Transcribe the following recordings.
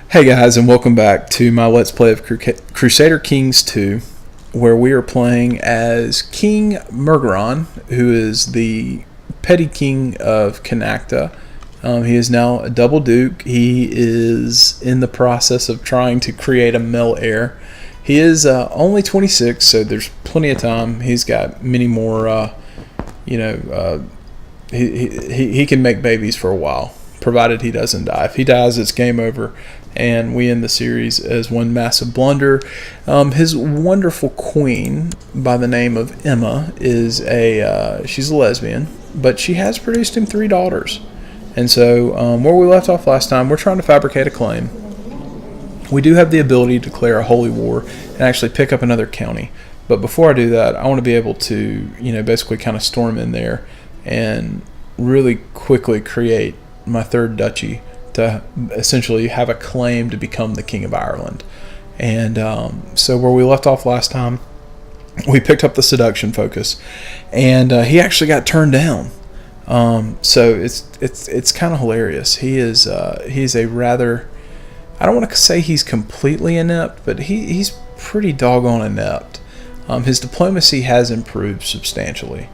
Hey guys, and welcome back to my Let's Play of Crusader Kings II, where we are playing as King Murgaron, who is the petty king of Canacta. He is now a double duke. He is in the process of trying to create a male heir. He is only 26, so there's plenty of time. He's got many more, he can make babies for a while, provided he doesn't die. If he dies, it's game over, and we end the series as one massive blunder. His wonderful queen, by the name of Emma, is she's a lesbian, but she has produced him 3 daughters. And so, where we left off last time, we're trying to fabricate a claim. We do have the ability to declare a holy war and actually pick up another county. But before I do that, I want to be able to, basically kind of storm in there and really quickly create my third duchy to essentially have a claim to become the King of Ireland. And so where we left off last time, we picked up the seduction focus, and he actually got turned down. So it's kind of hilarious. He's a rather, I don't want to say he's completely inept, but he's pretty doggone inept. His diplomacy has improved substantially,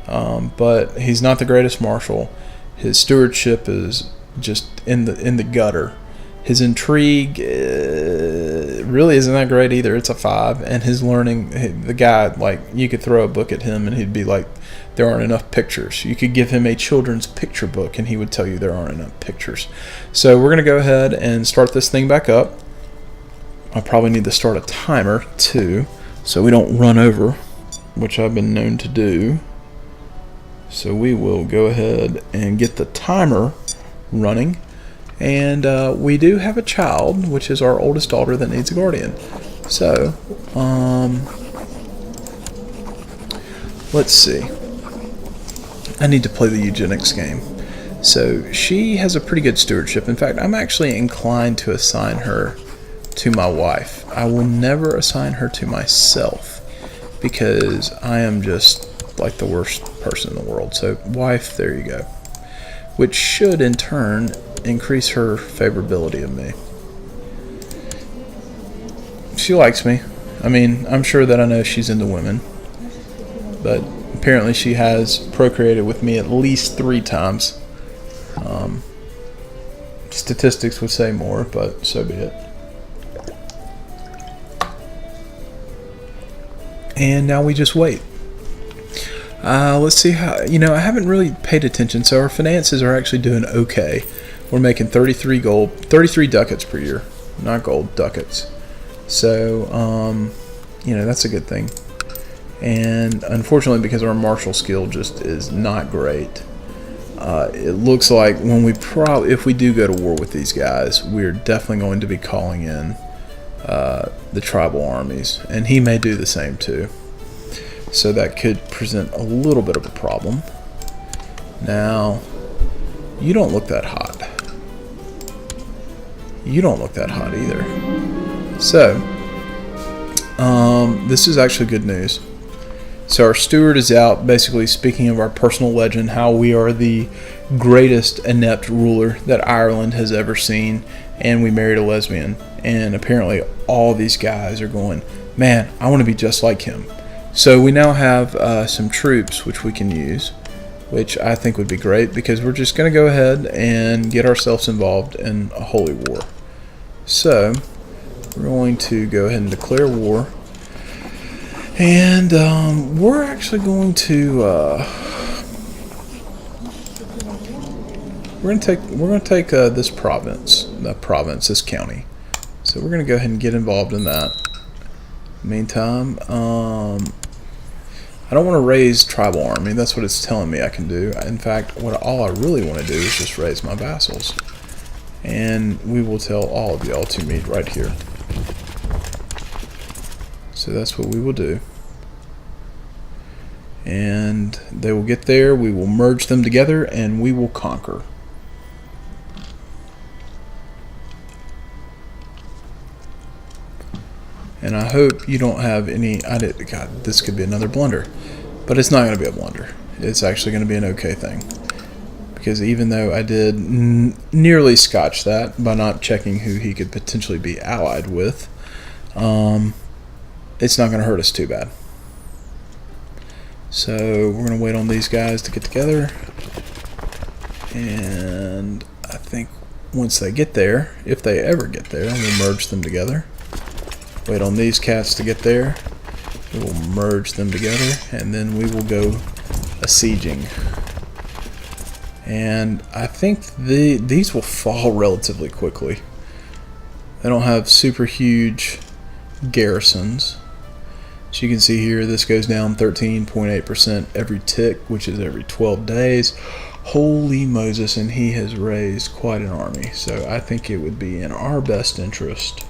but he's not the greatest marshal. His stewardship is just in the gutter. His intrigue really isn't that great either. It's a 5, and his learning, the guy, like, you could throw a book at him and he'd be like, there aren't enough pictures. You could give him a children's picture book and he would tell you there aren't enough pictures. So we're going to go ahead and start this thing back up. I probably need to start a timer too, so we don't run over, which I've been known to do. So we will go ahead and get the timer running. And we do have a child, which is our oldest daughter that needs a guardian. So, let's see. I need to play the eugenics game. So she has a pretty good stewardship. In fact, I'm actually inclined to assign her to my wife. I will never assign her to myself because I am just like the worst person in the world. So wife, there you go. Which should in turn increase her favorability of me. She likes me. I mean, I'm sure that I know she's into women, but apparently she has procreated with me at least 3 times. Statistics would say more, but so be it. And now we just wait. Let's see how, I haven't really paid attention. So our finances are actually doing okay. We're making 33 ducats per year, not gold, ducats. So, that's a good thing. And unfortunately, because our martial skill just is not great, it looks like if we do go to war with these guys, we're definitely going to be calling in the tribal armies, and he may do the same too. So that could present a little bit of a problem. Now, you don't look that hot. You don't look that hot either. So, this is actually good news. So our steward is out, basically speaking of our personal legend, how we are the greatest inept ruler that Ireland has ever seen, and we married a lesbian. And apparently all these guys are going, man, I want to be just like him. So we now have some troops which we can use, which I think would be great, because we're just going to go ahead and get ourselves involved in a holy war. So we're going to go ahead and declare war, and we're actually going to we're going to take this this county. So we're going to go ahead and get involved in that. Meantime, I don't want to raise tribal army. That's what it's telling me I can do. In fact, all I really want to do is just raise my vassals. And we will tell all of y'all to meet right here. So that's what we will do. And they will get there. We will merge them together and we will conquer. And I hope you don't have any... God, this could be another blunder. But it's not going to be a blunder. It's actually going to be an okay thing. because even though I did nearly scotch that by not checking who he could potentially be allied with, it's not going to hurt us too bad. So we're going to wait on these guys to get together, and I think once they get there, if they ever get there, we'll merge them together. Wait on these cats to get there, we will merge them together, and then we will go besieging. And I think these will fall relatively quickly. They don't have super huge garrisons. As you can see here, this goes down 13.8% every tick, which is every 12 days. Holy Moses, and he has raised quite an army. So I think it would be in our best interest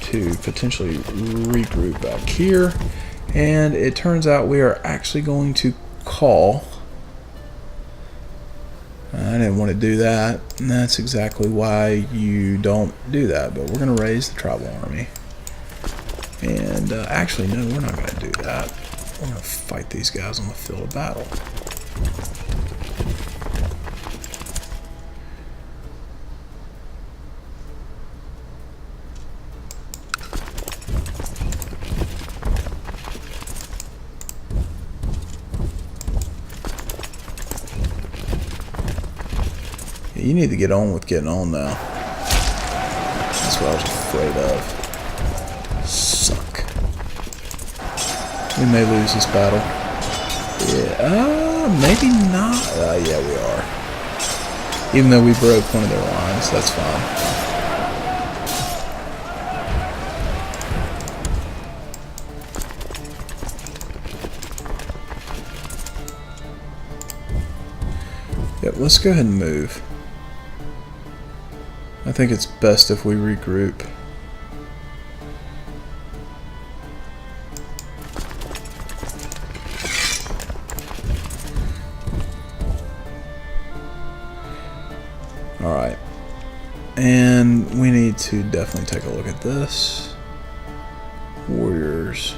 to potentially regroup back here. And it turns out we are actually going to call. I didn't want to do that, and that's exactly why you don't do that, but we're going to raise the tribal army. And actually, no, we're not going to do that. We're going to fight these guys on the field of battle. You need to get on with getting on now. That's what I was afraid of. Suck. We may lose this battle. Yeah, maybe not. Yeah, we are. Even though we broke one of their lines, that's fine. Yep, let's go ahead and move. I think it's best if we regroup. Alright. And we need to definitely take a look at this. Warriors.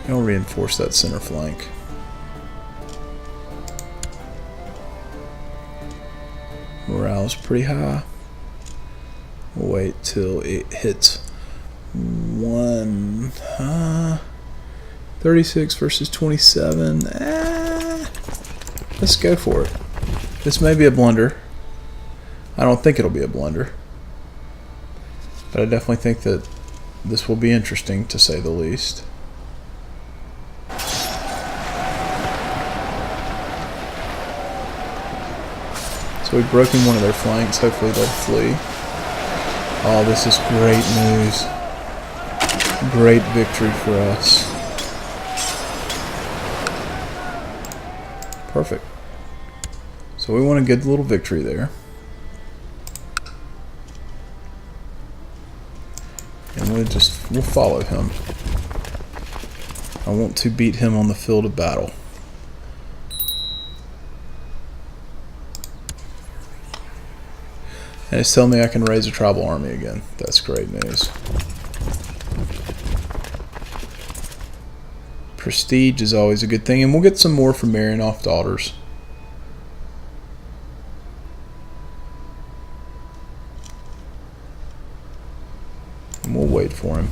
I'll reinforce that center flank. Morale's pretty high. We'll wait till it hits 36 versus 27. Let's go for it. This may be a blunder. I don't think it'll be a blunder, but I definitely think that this will be interesting, to say the least. So we've broken one of their flanks. Hopefully they'll flee. Oh, this is great news. Great victory for us. Perfect. So we want a good little victory there. And we'll follow him. I want to beat him on the field of battle. And it's telling me I can raise a tribal army again. That's great news. Prestige is always a good thing, and we'll get some more from marrying off daughters. And we'll wait for him.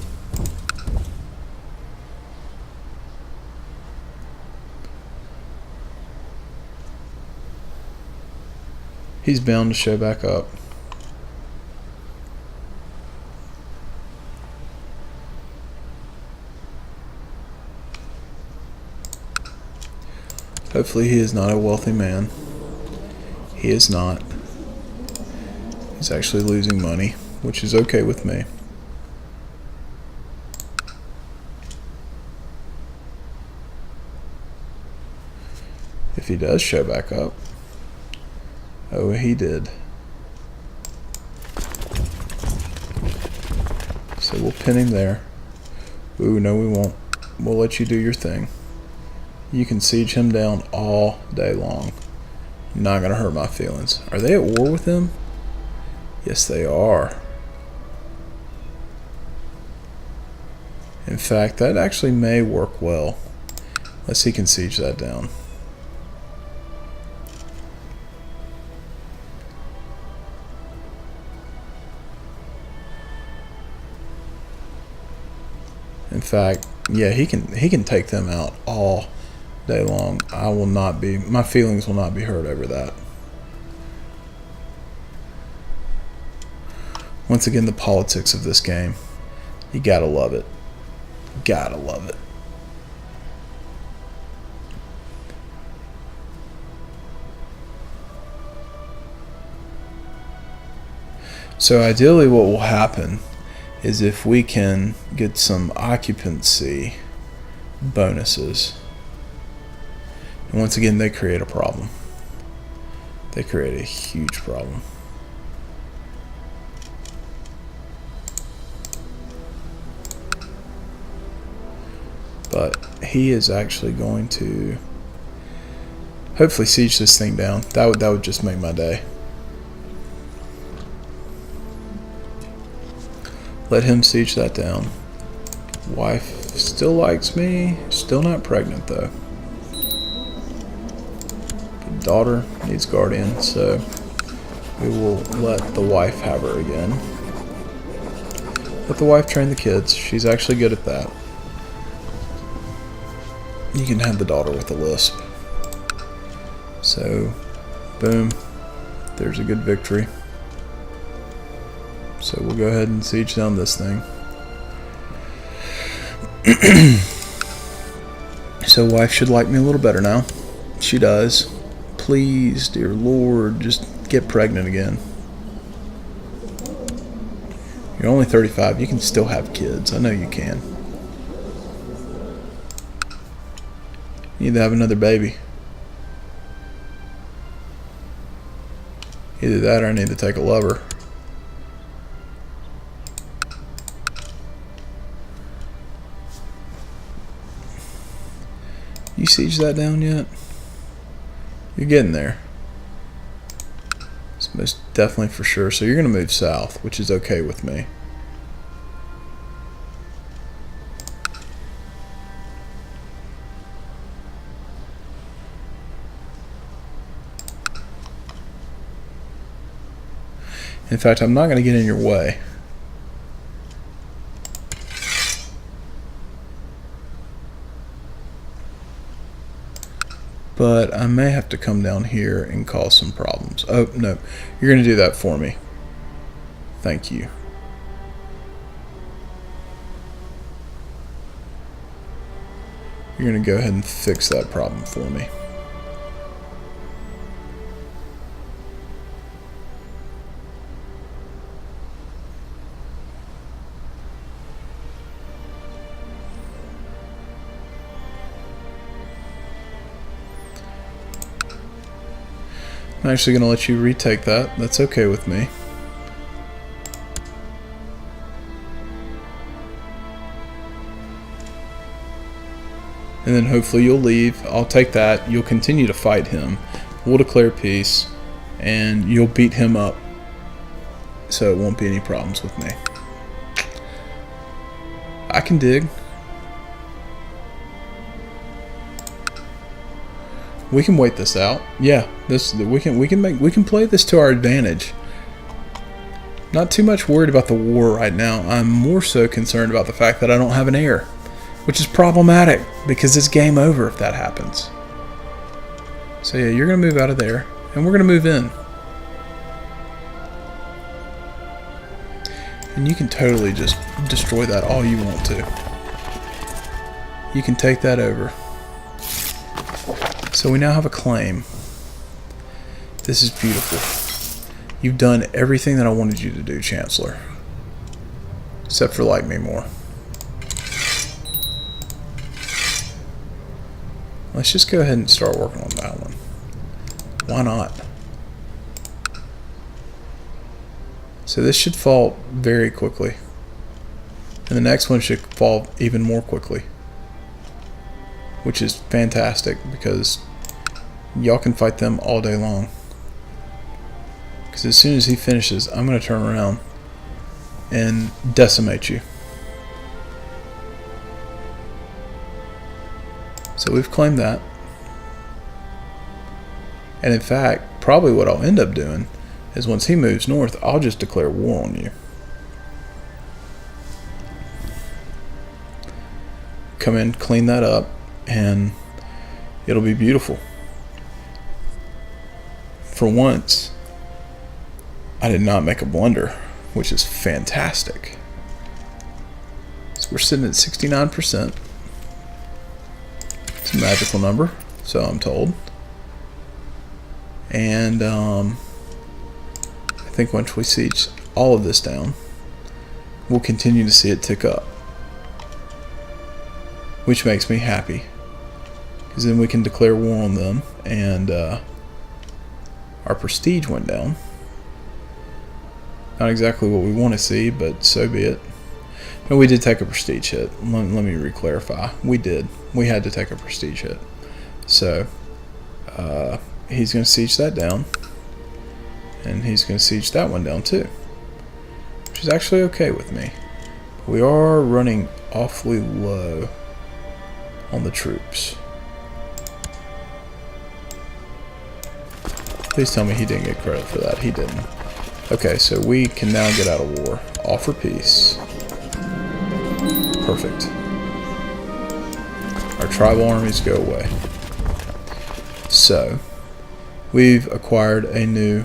He's bound to show back up. Hopefully he is not a wealthy man. He is not. He's actually losing money, which is okay with me. If he does show back up. Oh, he did. So we'll pin him there. Ooh, no we won't. We'll let you do your thing. You can siege him down all day long. Not gonna hurt my feelings. Are they at war with him? Yes, they are. In fact, that actually may work well. Let's see, can siege that down. fact, yeah, he can take them out all day long. My feelings will not be hurt over that. Once again, the politics of this game. You gotta love it. Gotta love it. So ideally what will happen is if we can get some occupancy bonuses. And once again, they create a problem. They create a huge problem. But he is actually going to hopefully siege this thing down. That would just make my day. Let him siege that down. Wife still likes me. Still not pregnant though. The daughter needs guardian, so we will let the wife have her again. Let the wife train the kids. She's actually good at that. You can have the daughter with a lisp. So, boom. There's a good victory. So we'll go ahead and siege down this thing. So wife should like me a little better now. She does. Please, dear Lord, just get pregnant again. You're only 35. You can still have kids. I know you can. You need to have another baby. Either that or I need to take a lover. You siege that down yet? You're getting there. It's most definitely for sure. So you're going to move south, which is okay with me. In fact, I'm not going to get in your way. But I may have to come down here and cause some problems. Oh, no. You're going to do that for me. Thank you. You're going to go ahead and fix that problem for me. I'm actually going to let you retake that. That's okay with me. And then hopefully you'll leave. I'll take that. You'll continue to fight him. We'll declare peace. And you'll beat him up. So it won't be any problems with me. I can dig. We can wait this out. Yeah, we can play this to our advantage. Not too much worried about the war right now. I'm more so concerned about the fact that I don't have an heir, which is problematic because it's game over if that happens. So yeah, you're gonna move out of there, and we're gonna move in. And you can totally just destroy that all you want to. You can take that over. So we now have a claim. This is beautiful. You've done everything that I wanted you to do, Chancellor. Except for like me more. Let's just go ahead and start working on that one. Why not? So this should fall very quickly. And the next one should fall even more quickly. Which is fantastic because y'all can fight them all day long. Because as soon as he finishes, I'm going to turn around and decimate you. So we've claimed that. And in fact, probably what I'll end up doing is once he moves north, I'll just declare war on you. come in, clean that up, and it'll be beautiful. For once, I did not make a blunder, which is fantastic. So we're sitting at 69%. It's a magical number, so I'm told. And I think once we siege all of this down, we'll continue to see it tick up, which makes me happy, because then we can declare war on them, and our prestige went down. Not exactly what we want to see, but so be it. And we did take a prestige hit. Let me re-clarify. We did. We had to take a prestige hit. So he's going to siege that down, and he's going to siege that one down too, which is actually okay with me. We are running awfully low on the troops. Please tell me he didn't get credit for that. He didn't. Okay, so we can now get out of war. Offer peace. Perfect. Our tribal armies go away. So, we've acquired a new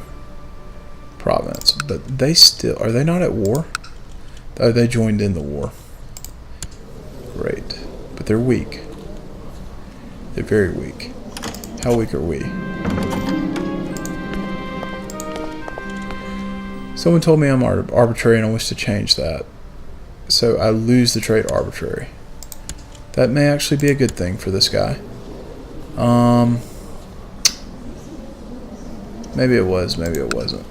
province, but they still, are they not at war? Oh, they joined in the war. Great. But they're weak. They're very weak. How weak are we? Someone told me I'm arbitrary and I wish to change that. So I lose the trait arbitrary. That may actually be a good thing for this guy. Maybe it was, maybe it wasn't.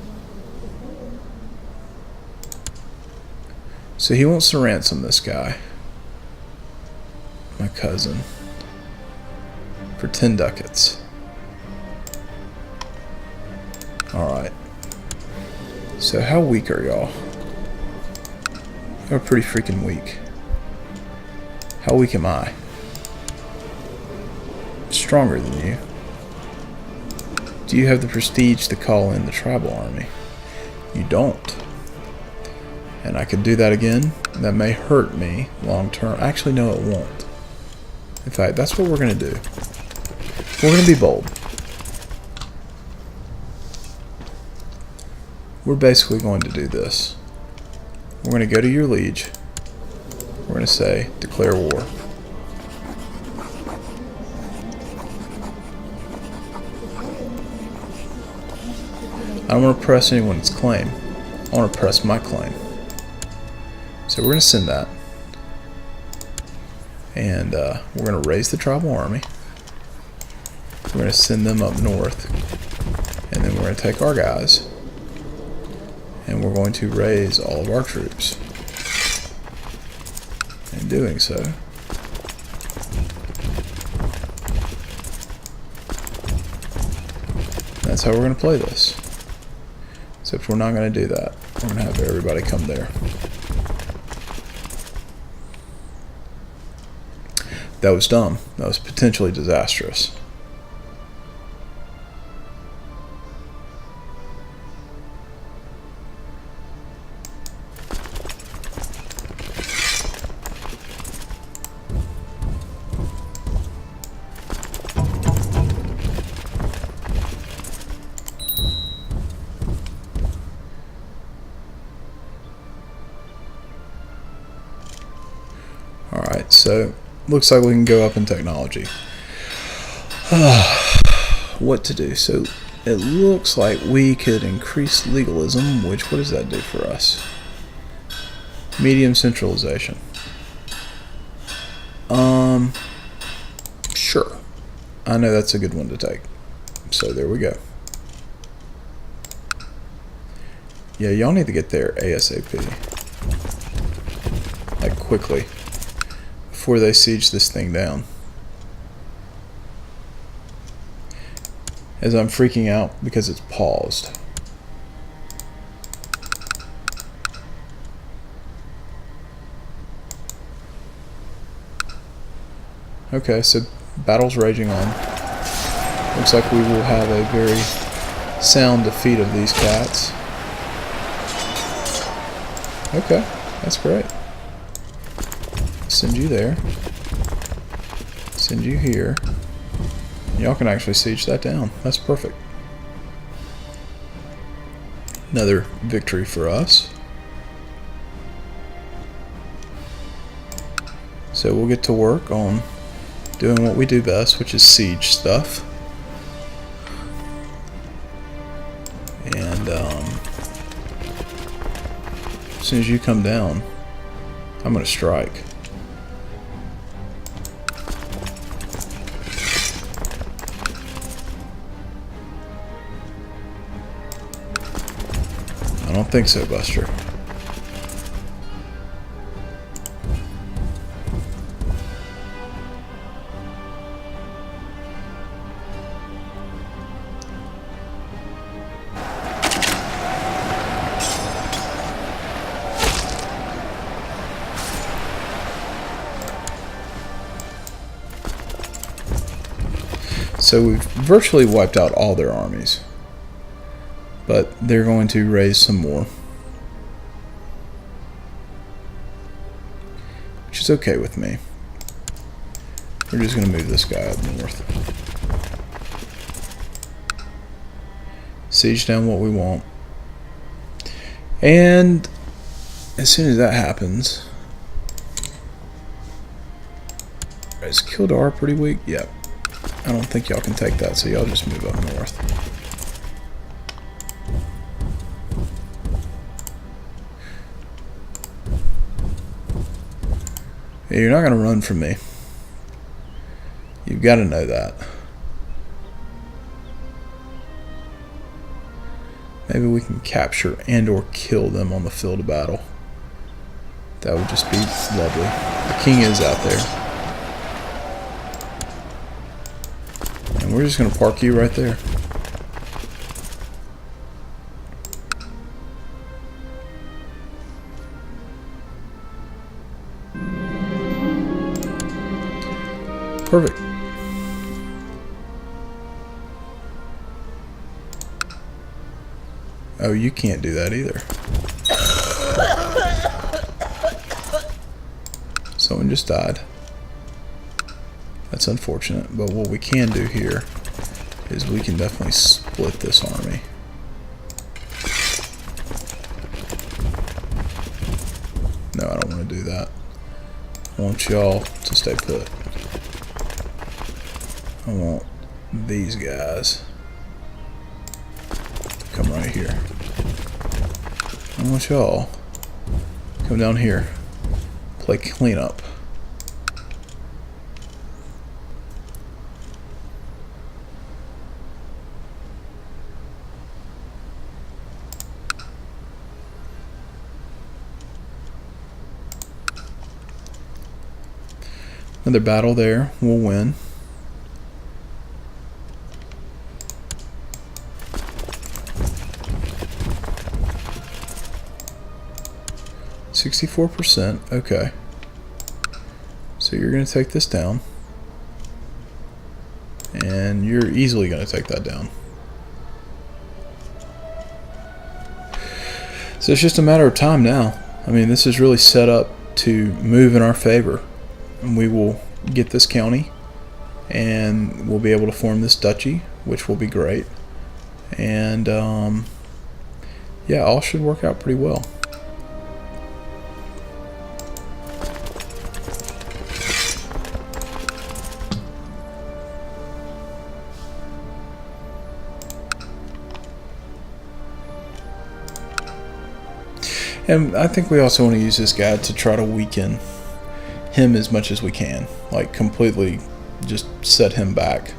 So he wants to ransom this guy, my cousin, for 10 ducats. Alright. So how weak are y'all? You're pretty freaking weak. How weak am I? Stronger than you. Do you have the prestige to call in the tribal army? You don't. And I could do that again. That may hurt me long term. Actually, no, it won't. In fact, that's what we're going to do. We're going to be bold. We're basically going to do this. We're going to go to your liege. We're going to say, declare war. I don't want to press anyone's claim. I want to press my claim. So we're going to send that. And we're going to raise the tribal army. We're going to send them up north. And then we're going to take our guys. And we're going to raise all of our troops. In doing so, that's how we're going to play this. Except we're not going to do that. We're going to have everybody come there. That was dumb. That was potentially disastrous. Alright, so looks like we can go up in technology. What to do? So it looks like we could increase legalism, which, what does that do for us? Medium centralization. Sure. I know that's a good one to take. So there we go. Yeah, y'all need to get there ASAP. Like, quickly. Before they siege this thing down. As I'm freaking out because it's paused. Okay, so battle's raging on. Looks like we will have a very sound defeat of these cats. Okay, that's great. Send you there. Send you here. Y'all can actually siege that down. That's perfect. Another victory for us. So we'll get to work on doing what we do best, which is siege stuff. And as soon as you come down, I'm going to strike. I don't think so, Buster. So we've virtually wiped out all their armies, but they're going to raise some more, which is okay with me. We're just going to move this guy up north. Siege down what we want. And as soon as that happens, is Kildare pretty weak? Yep. I don't think y'all can take that, so y'all just move up north. Yeah, you're not going to run from me. You've got to know that. Maybe we can capture and or kill them on the field of battle. That would just be lovely. The king is out there. And we're just going to park you right there. Perfect. Oh, you can't do that either. Someone just died. That's unfortunate, but what we can do here is we can definitely split this army. No, I don't want to do that. I want y'all to stay put. I want these guys to come right here. I want y'all to come down here, play cleanup. Another battle there, we'll win. %, okay. So you're going to take this down. And you're easily going to take that down. So it's just a matter of time now. I mean, this is really set up to move in our favor. And we will get this county, and we'll be able to form this duchy, which will be great. And yeah, all should work out pretty well. And I think we also want to use this guy to try to weaken him as much as we can, like completely just set him back,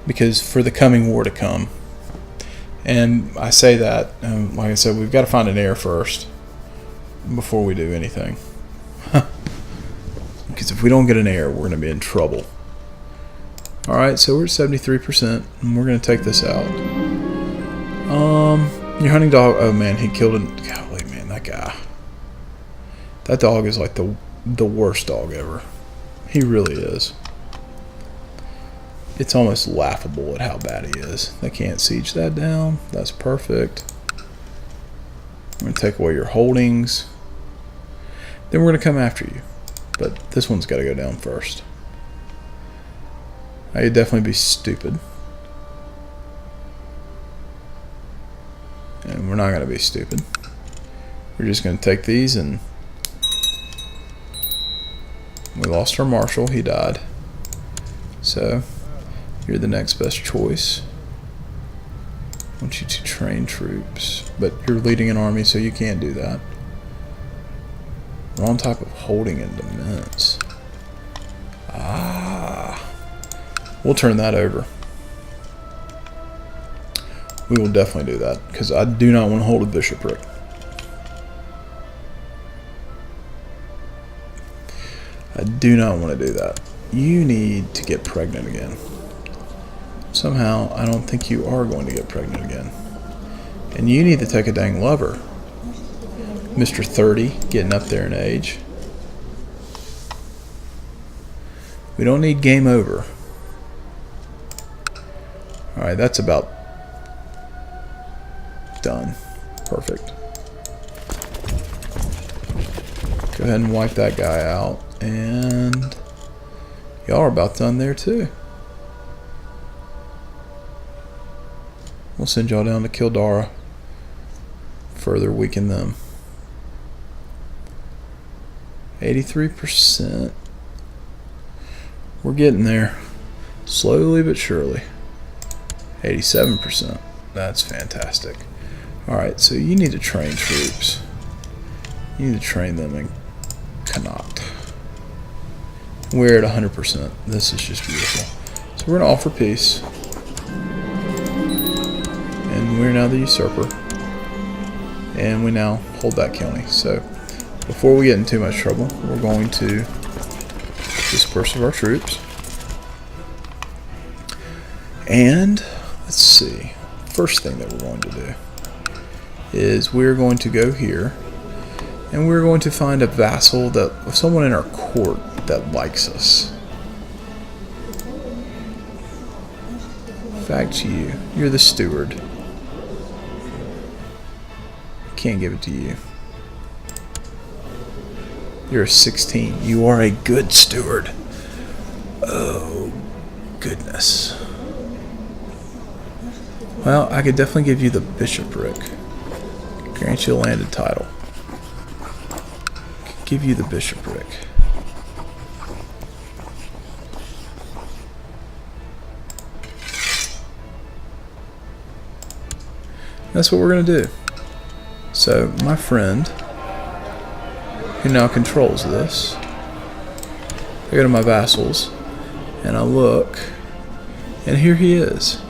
because for the coming war to come, and I say that like I said, we've got to find an heir first before we do anything. Because if we don't get an heir, we're going to be in trouble. Alright, so we're at 73%, and we're going to take this out. Your hunting dog, oh man, he killed a, golly man, that guy, that dog is like the worst dog ever. He really is. It's almost laughable at how bad he is. They can't siege that down. That's perfect. I'm going to take away your holdings. Then we're going to come after you. But this one's got to go down first. I'd definitely be stupid. And we're not going to be stupid. We're just going to take these, and we lost our marshal. He died. So you're the next best choice. I want you to train troops, but you're leading an army, so you can't do that. Wrong type of holding and immense. We'll turn that over. We will definitely do that, because I do not want to hold a bishopric. I do not want to do that. You need to get pregnant again. Somehow, I don't think you are going to get pregnant again. And you need to take a dang lover. Mr. 30, getting up there in age. We don't need game over. Alright, that's about done. Perfect. Go ahead and wipe that guy out. And y'all are about done there too. We'll send y'all down to Kildara. Further weaken them. 83%. We're getting there. Slowly but surely. 87%. That's fantastic. Alright, so you need to train troops. You need to train them in Connaught. We're at 100%. This is just beautiful. So we're going to offer peace. And we're now the usurper. And we now hold that county. So before we get in too much trouble, we're going to disperse of our troops. And let's see. First thing that we're going to do is we're going to go here, and we're going to find a vassal, that someone in our court that likes us. Fact you're the steward. Can't give it to you. You're a 16. You are a good steward. Oh, goodness. Well, I could definitely give you the bishopric. Grant you a landed title. Could give you the bishopric. That's what we're going to do. So, my friend, who now controls this, I go to my vassals, and I look, and here he is.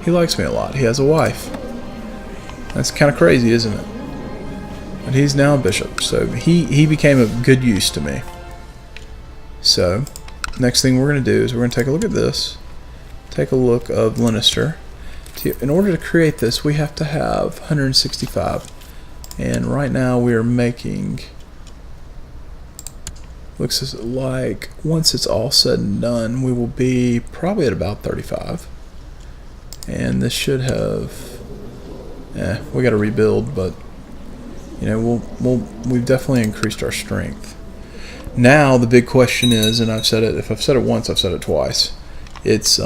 He likes me a lot. He has a wife. That's kind of crazy, isn't it? But he's now a bishop, so he became of good use to me. So, next thing we're going to do is we're going to take a look at this. Take a look of Lannister. In order to create this, we have to have 165. And right now we are making... Looks like once it's all said and done, we will be probably at about 35. And this should have... we got to rebuild, but you know, we've definitely increased our strength. Now the big question is, and I've said it, if I've said it once, I've said it twice. It's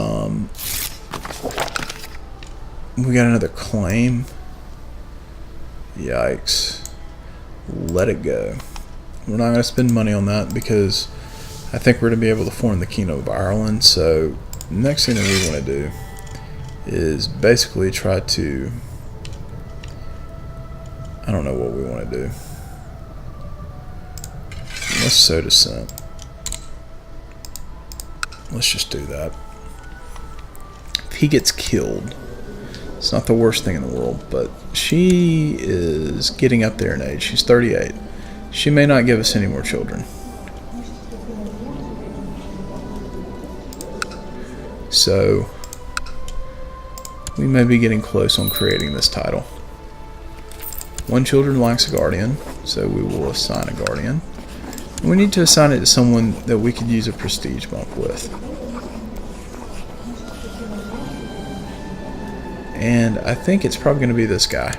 we got another claim. Yikes. Let it go. We're not going to spend money on that because I think we're going to be able to form the Kingdom of Ireland. So next thing that we want to do is basically try to... I don't know what we want to do. Let's sow descent. Let's just do that. If he gets killed, it's not the worst thing in the world, but she is getting up there in age. She's 38. She may not give us any more children. So we may be getting close on creating this title. One children lacks a guardian, so we will assign a guardian. We need to assign it to someone that we could use a prestige bump with. And I think it's probably going to be this guy.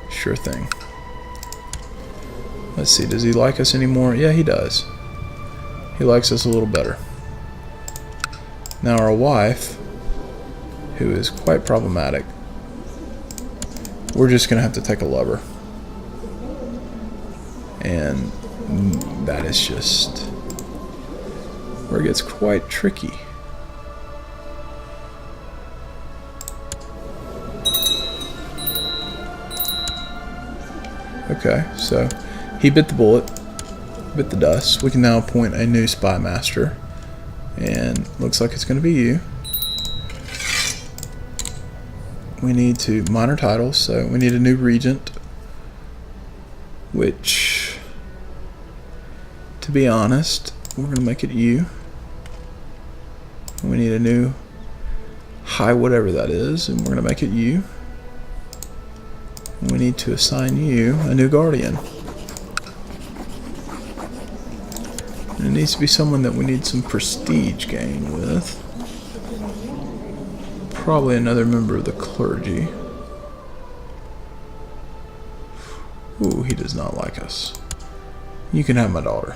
Sure thing. Let's see, does he like us anymore? Yeah, he does. He likes us a little better. Now our wife, who is quite problematic, we're just going to have to take a lover. And that is just where it gets quite tricky. Okay, so he bit the bullet, bit the dust. We can now appoint a new spy master, and looks like it's going to be you. We need to minor titles, so we need a new regent, which, to be honest, we're going to make it you. We need a new high whatever that is, and we're going to make it you. We need to assign you a new guardian. And it needs to be someone that we need some prestige gain with. Probably another member of the clergy. Ooh, he does not like us. You can have my daughter.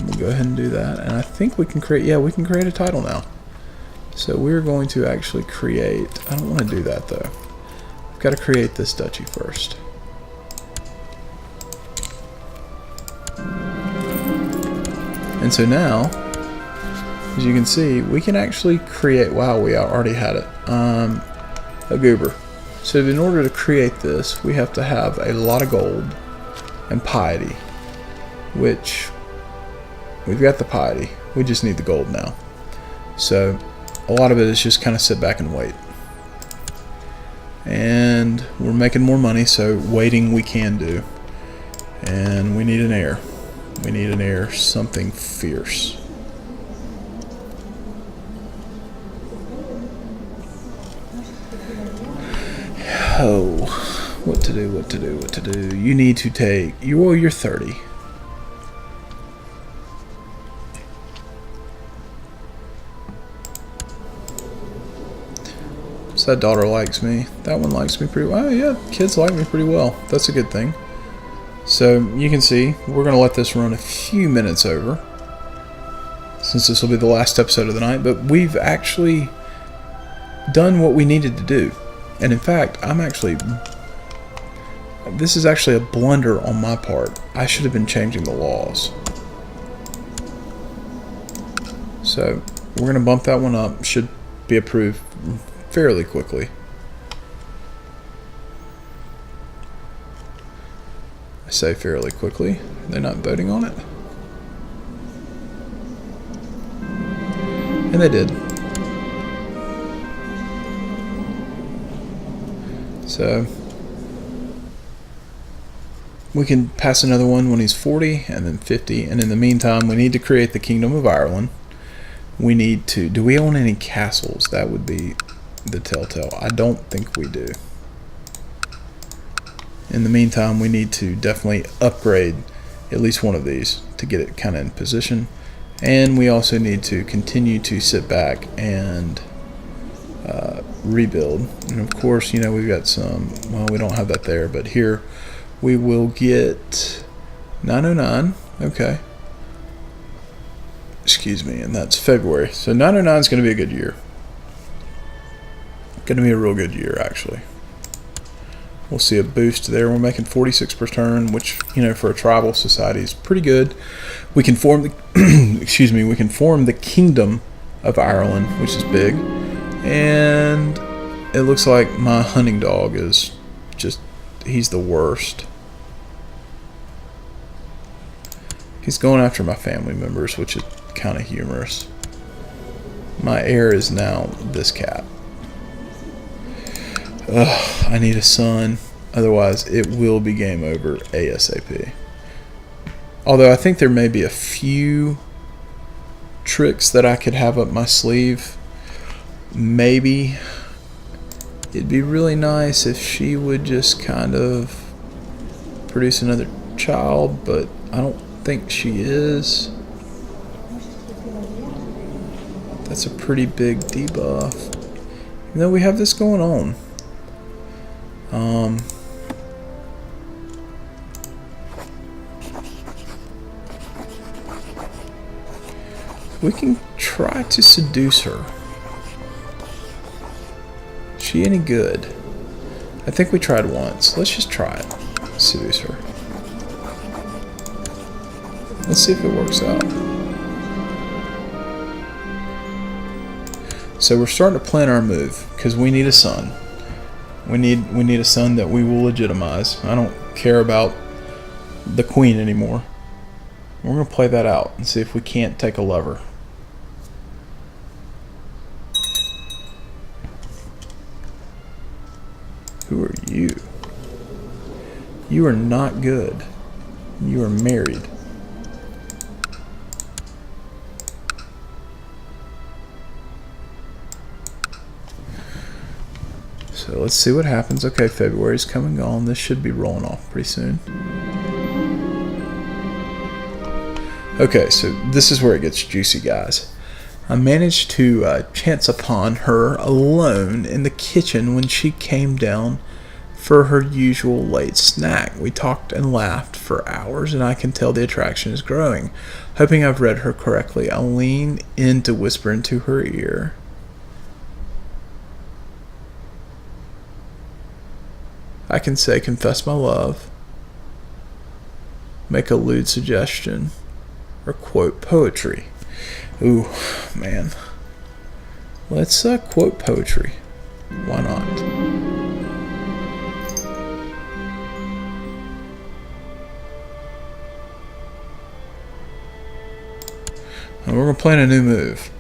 We'll go ahead and do that. And I think we can create, yeah, we can create a title now. So we're going to actually create, I don't want to do that though. I've got to create this duchy first. And so now, as you can see, we can actually create, wow, we already had it, a goober. So in order to create this, we have to have a lot of gold and piety, which we've got the piety. We just need the gold now. So a lot of it is just kind of sit back and wait. And we're making more money, so waiting we can do. And we need an heir. We need an heir, something fierce. Oh, what to do, what to do, what to do. You need to take, well, you're 30. So that daughter likes me. That one likes me pretty well. Oh, yeah, kids like me pretty well. That's a good thing. So you can see we're going to let this run a few minutes over, since this will be the last episode of the night. But we've actually done what we needed to do. And in fact, this is actually a blunder on my part. I should have been changing the laws. So we're going to bump that one up. Should be approved fairly quickly. I say fairly quickly. They're not voting on it. And they did. So we can pass another one when he's 40 and then 50. And in the meantime, we need to create the Kingdom of Ireland. We need to, do we own any castles? That would be the telltale. I don't think we do. In the meantime, we need to definitely upgrade at least one of these to get it kind of in position. And we also need to continue to sit back and rebuild. And of course, you know, we've got some, well, we don't have that there, but here we will get 909. Okay. Excuse me, and that's February. So 909 is going to be a good year. Going to be a real good year, actually. We'll see a boost there. We're making 46 per turn, which, you know, for a tribal society is pretty good. We can form the excuse me, we can form the Kingdom of Ireland, which is big. And it looks like my hunting dog is just, he's the worst. He's going after my family members, which is kind of humorous. My heir is now this cat. Ugh, I need a son, otherwise it will be game over ASAP. Although I think there may be a few tricks that I could have up my sleeve. Maybe it'd be really nice if she would just kind of produce another child, but I don't think she is. That's a pretty big debuff. Even though we have this going on. We can try to seduce her. Is she any good? I think we tried once. Let's just try it. Seduce her. Let's see if it works out. So we're starting to plan our move because we need a son. We need a son that we will legitimize. I don't care about the queen anymore. We're going to play that out and see if we can't take a lover. Who are you? You are not good. You are married. So let's see what happens. Okay, February's come and gone. This should be rolling off pretty soon. Okay, so this is where it gets juicy, guys. I managed to chance upon her alone in the kitchen when she came down for her usual late snack. We talked and laughed for hours, and I can tell the attraction is growing. Hoping I've read her correctly, I lean in to whisper into her ear. I can say, confess my love, make a lewd suggestion, or quote poetry. Ooh, man. Let's quote poetry. Why not? And we're going to plan a new move.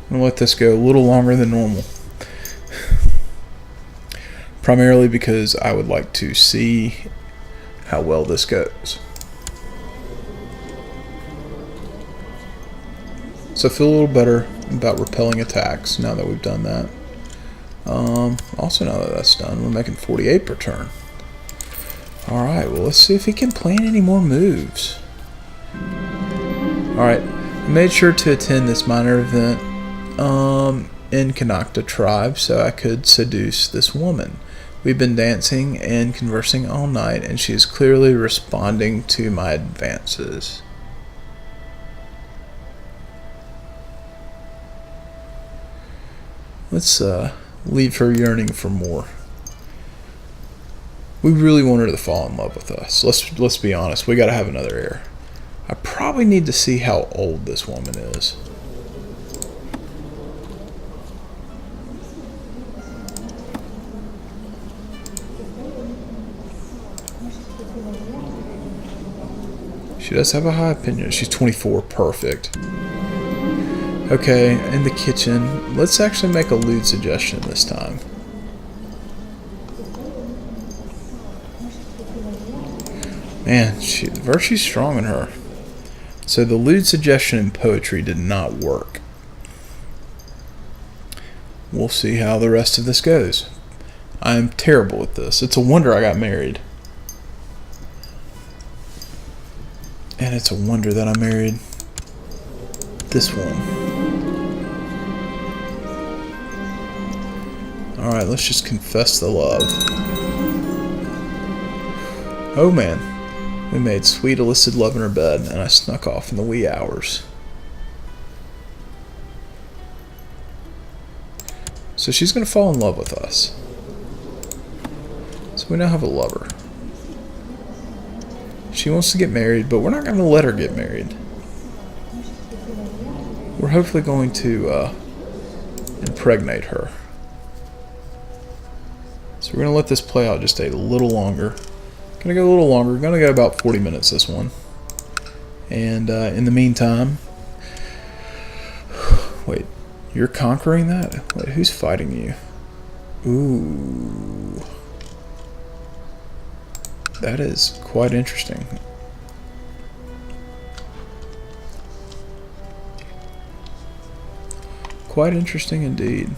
I'm going to let this go a little longer than normal. Primarily because I would like to see how well this goes. So I feel a little better about repelling attacks now that we've done that. Also, now that that's done, we're making 48 per turn. Alright, well, let's see if he can plan any more moves. Alright, I made sure to attend this minor event in Kanakta tribe so I could seduce this woman. We've been dancing and conversing all night, and she is clearly responding to my advances. Let's leave her yearning for more. We really want her to fall in love with us. Let's be honest. We got to have another heir. I probably need to see how old this woman is. She does have a high opinion. She's 24. Perfect. Okay, in the kitchen. Let's actually make a lewd suggestion this time. Man, virtue's strong in her. So the lewd suggestion in poetry did not work. We'll see how the rest of this goes. I am terrible at this. It's a wonder I got married. And it's a wonder that I married this one. Alright, let's just confess the love. Oh man, we made sweet illicit love in her bed, and I snuck off in the wee hours. So she's going to fall in love with us. So we now have a lover. She wants to get married, but we're not going to let her get married. We're hopefully going to impregnate her. So we're going to let this play out just a little longer. Going to go a little longer. Going to go about 40 minutes this one. And in the meantime... Wait, you're conquering that? Wait, who's fighting you? Ooh... That is quite interesting. Quite interesting indeed.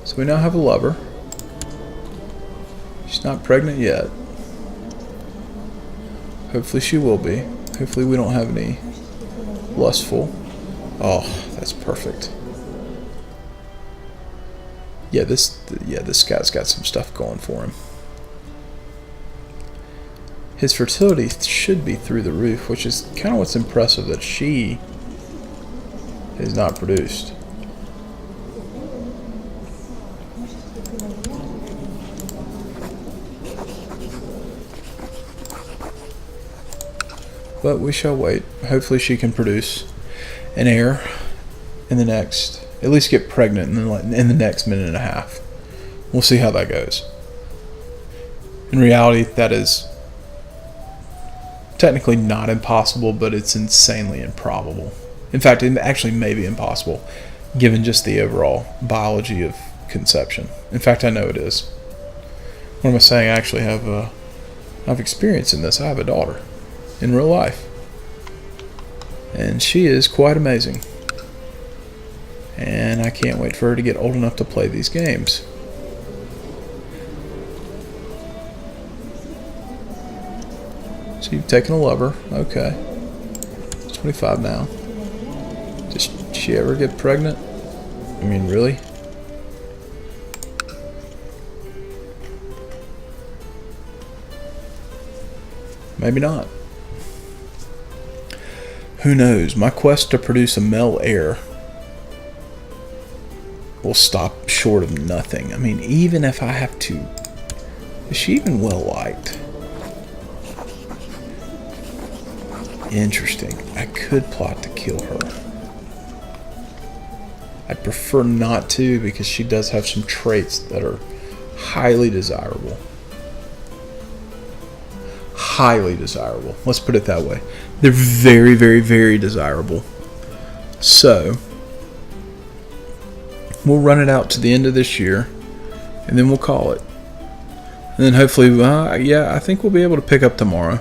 So we now have a lover. She's not pregnant yet. Hopefully she will be. Hopefully we don't have any lustful. Oh, that's perfect. Yeah, this guy's got some stuff going for him. His fertility should be through the roof, which is kind of what's impressive, that she is not produced. But we shall wait. Hopefully she can produce an heir in the next, at least get pregnant in the next minute and a half. We'll see how that goes. In reality, that is technically not impossible, but it's insanely improbable. In fact, it actually may be impossible, given just the overall biology of conception. In fact, I know it is. What am I saying? I actually have experience in this. I have a daughter in real life, and she is quite amazing, and I can't wait for her to get old enough to play these games. So you've taken a lover. Okay, it's 25 now. Does she ever get pregnant? I mean, really? Maybe not. Who knows? My quest to produce a male heir will stop short of nothing. I mean, even if I have to... Is she even well liked? Interesting. I could plot to kill her. I'd prefer not to, because she does have some traits that are highly desirable. Highly desirable. Let's put it that way. They're very, very, very desirable. So, we'll run it out to the end of this year, and then we'll call it. And then hopefully, I think we'll be able to pick up tomorrow.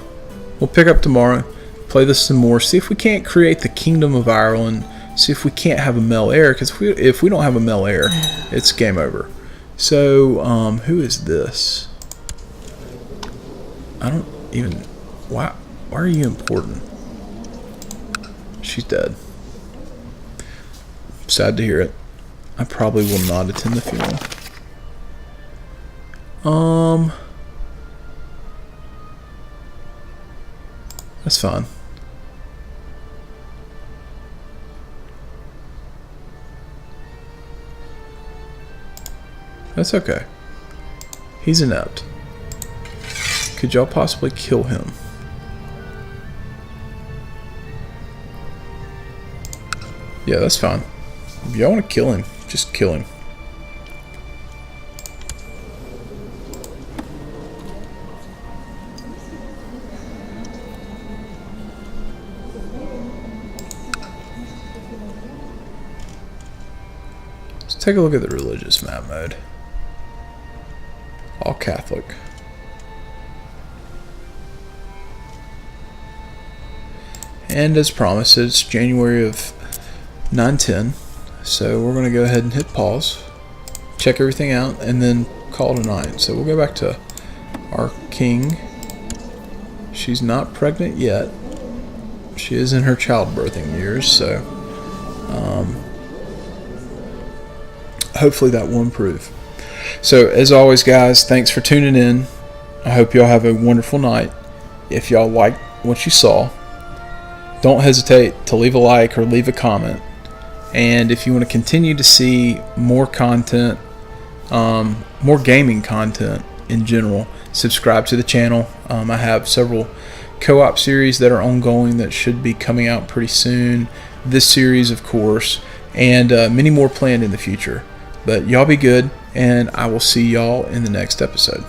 We'll pick up tomorrow, play this some more, see if we can't create the Kingdom of Ireland, see if we can't have a male heir, because if we don't have a male heir, it's game over. So, who is this? I don't even... Why are you important? She's dead. Sad to hear it. I probably will not attend the funeral. That's fine. That's okay. He's inept. Could y'all possibly kill him? Yeah, that's fine. If y'all want to kill him, just kill him. Let's take a look at the religious map mode. All Catholic. And as promised, it's January of 9/10, so we're going to go ahead and hit pause, check everything out, and then call it a night. So we'll go back to our king. She's not pregnant yet. She is in her childbirthing years, so hopefully that will improve. So as always, guys, thanks for tuning in. I hope y'all have a wonderful night. If y'all liked what you saw, don't hesitate to leave a like or leave a comment. And if you want to continue to see more content, more gaming content in general, subscribe to the channel. I have several co-op series that are ongoing that should be coming out pretty soon. This series, of course, and many more planned in the future. But y'all be good, and I will see y'all in the next episode.